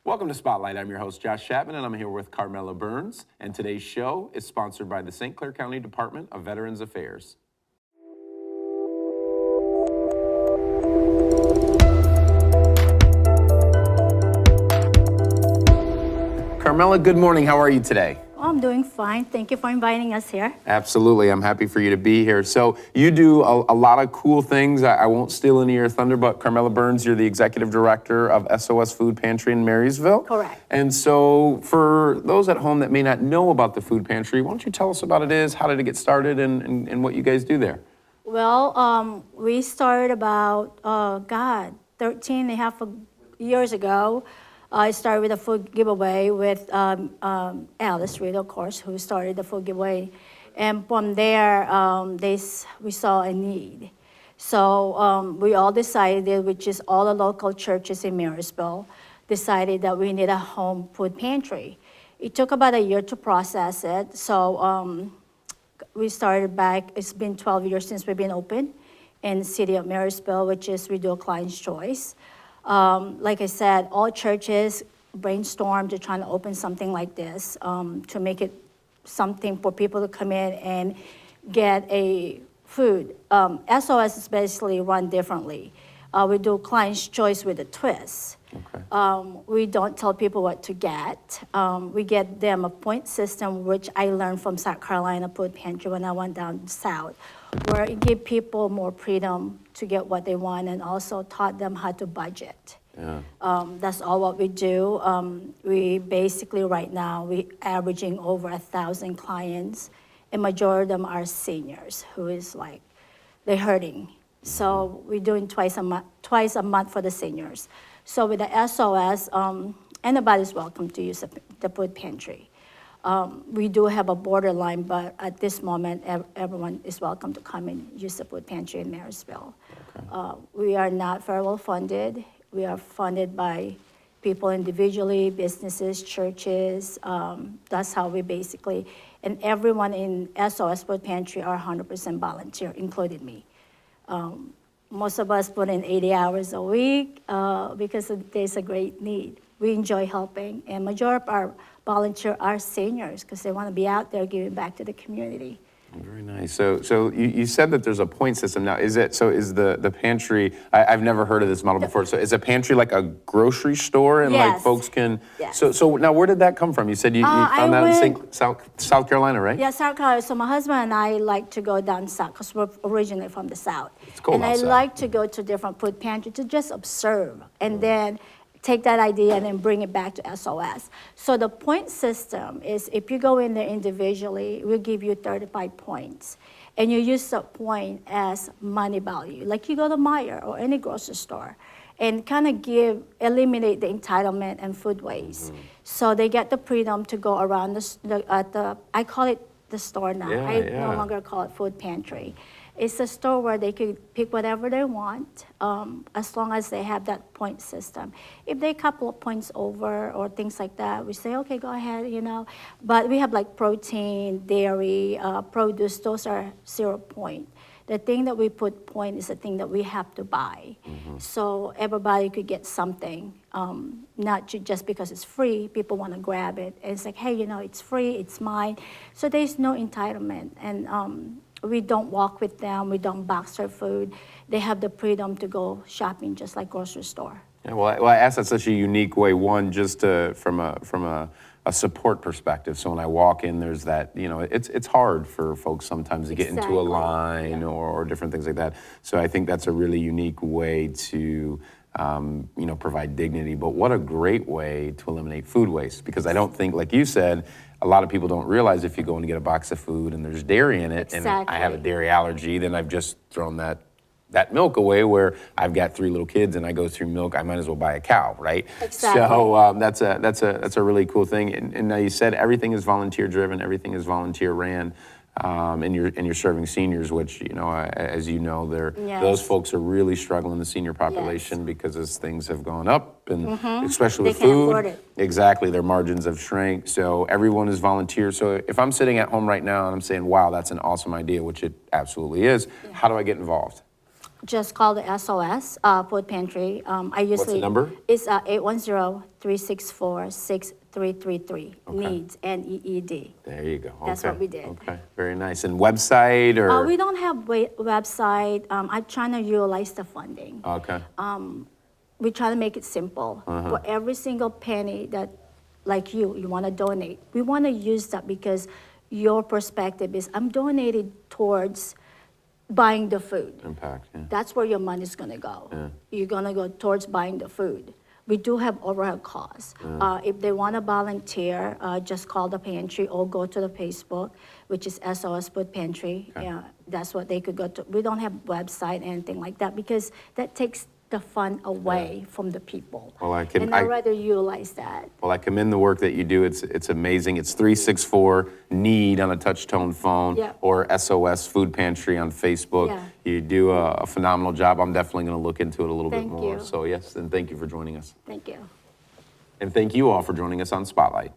Welcome to Spotlight. I'm your host, Josh Chapman, and I'm here with Carmela Burns. And today's show is sponsored by the St. Clair County Department of Veterans Affairs. Carmela, good morning. How are you today? Oh, I'm doing fine. Thank you for inviting us here. Absolutely. I'm happy for you to be here. So you do a lot of cool things. I won't steal any of your thunder, but Carmela Burns, you're the executive director of SOS Food Pantry in Marysville. Correct. And so for those at home that may not know about the food pantry, why don't you tell us about what it is, how did it get started, and what you guys do there? Well, we started about, 13 and a half years ago. I started with a food giveaway with Alice Reed, of course, who started the food giveaway. And from there, we saw a need. So we all decided, which is all the local churches in Marysville, decided that we need a home food pantry. It took about a year to process it. So we started back, it's been 12 years since we've been open in the city of Marysville, which is we do a client's choice. Like I said, all churches brainstormed to try to open something like this to make it something for people to come in and get a food. SOS is basically run differently. We do client's choice with a twist. Okay. We don't tell people what to get. We get them a point system, which I learned from South Carolina Food Pantry when I went down south, where it gave people more freedom to get what they want and also taught them how to budget. Yeah. That's all what we do. We basically right now, we averaging over 1,000 clients, and majority of them are seniors who is like, they're hurting. So we're doing twice a month for the seniors. So with the SOS, anybody's welcome to use the food pantry. We do have a borderline, but at this moment, everyone is welcome to come and use the food pantry in Marysville. Okay. We are not very well funded. We are funded by people individually, businesses, churches. That's how we basically, and everyone in SOS Food Pantry are 100% volunteer, including me. Most of us put in 80 hours a week because there's a great need. We enjoy helping, and majority of our volunteers are seniors because they want to be out there giving back to the community. Very nice. So you said that there's a point system now. Is the pantry? I've never heard of this model before. So is a pantry like a grocery store, and yes. like folks can? Yes. So now where did that come from? You said you found that in South Carolina, right? Yeah, South Carolina. So my husband and I like to go down south because we're originally from the south. It's cold outside. I like to go to different food pantries to just observe and then take that idea and then bring it back to SOS. So the point system is if you go in there individually, we'll give you 35 points. And you use the point as money value. Like you go to Meijer or any grocery store and kind of eliminate the entitlement and food waste. Mm-hmm. So they get the freedom to go around I call it the store now. I no longer call it food pantry. It's a store where they could pick whatever they want, as long as they have that point system. If they couple of points over or things like that, we say, okay, go ahead, But we have like protein, dairy, produce, those are 0 point. The thing that we put point is the thing that we have to buy. Mm-hmm. So everybody could get something, not just because it's free, people want to grab it. And it's like, hey, it's free, it's mine. So there's no entitlement. And we don't walk with them. We don't box their food. They have the freedom to go shopping just like grocery store. Yeah, well, I asked that such a unique way. One, just from a support perspective. So when I walk in, there's that. It's hard for folks sometimes to get into a line or different things like that. So I think that's a really unique way to provide dignity. But what a great way to eliminate food waste, because I don't think, like you said, a lot of people don't realize if you go in to get a box of food and there's dairy in it, and I have a dairy allergy, then I've just thrown that milk away, where I've got 3 little kids and I go through milk, I might as well buy a cow, right? Exactly. So that's a really cool thing. And now you said everything is volunteer driven, everything is volunteer ran. And you're serving seniors, which as you know, those folks are really struggling, the senior population, because as things have gone up, and especially with food, can't afford it. Exactly, their margins have shrank. So everyone is volunteer. So if I'm sitting at home right now and I'm saying, "Wow, that's an awesome idea," which it absolutely is, how do I get involved? Just call the SOS Food Pantry. I usually. What's the number? It's 810-364-6333. Okay. Needs, NEED. There you go. That's Okay. what we did. Okay, very nice. And website or? We don't have website. I'm trying to utilize the funding. Okay. We try to make it simple. For every single penny that, like you want to donate, we want to use that because your perspective is, I'm donating towards buying the food. Impact, yeah. That's where your money's gonna go. You're gonna go towards buying the food. We do have overhead costs. If they wanna volunteer, just call the pantry or go to the Facebook, which is SOS Food Pantry. Okay. Yeah, that's what they could go to. We don't have website, anything like that, because that takes the fun away from the people. Well, I'd rather utilize that. Well, I commend the work that you do. It's amazing. It's 364-NEED on a touch-tone phone, Yeah. or SOS Food Pantry on Facebook. Yeah. You do a phenomenal job. I'm definitely going to look into it a little bit Thank more. you. So yes, and thank you for joining us. Thank you. And thank you all for joining us on Spotlight.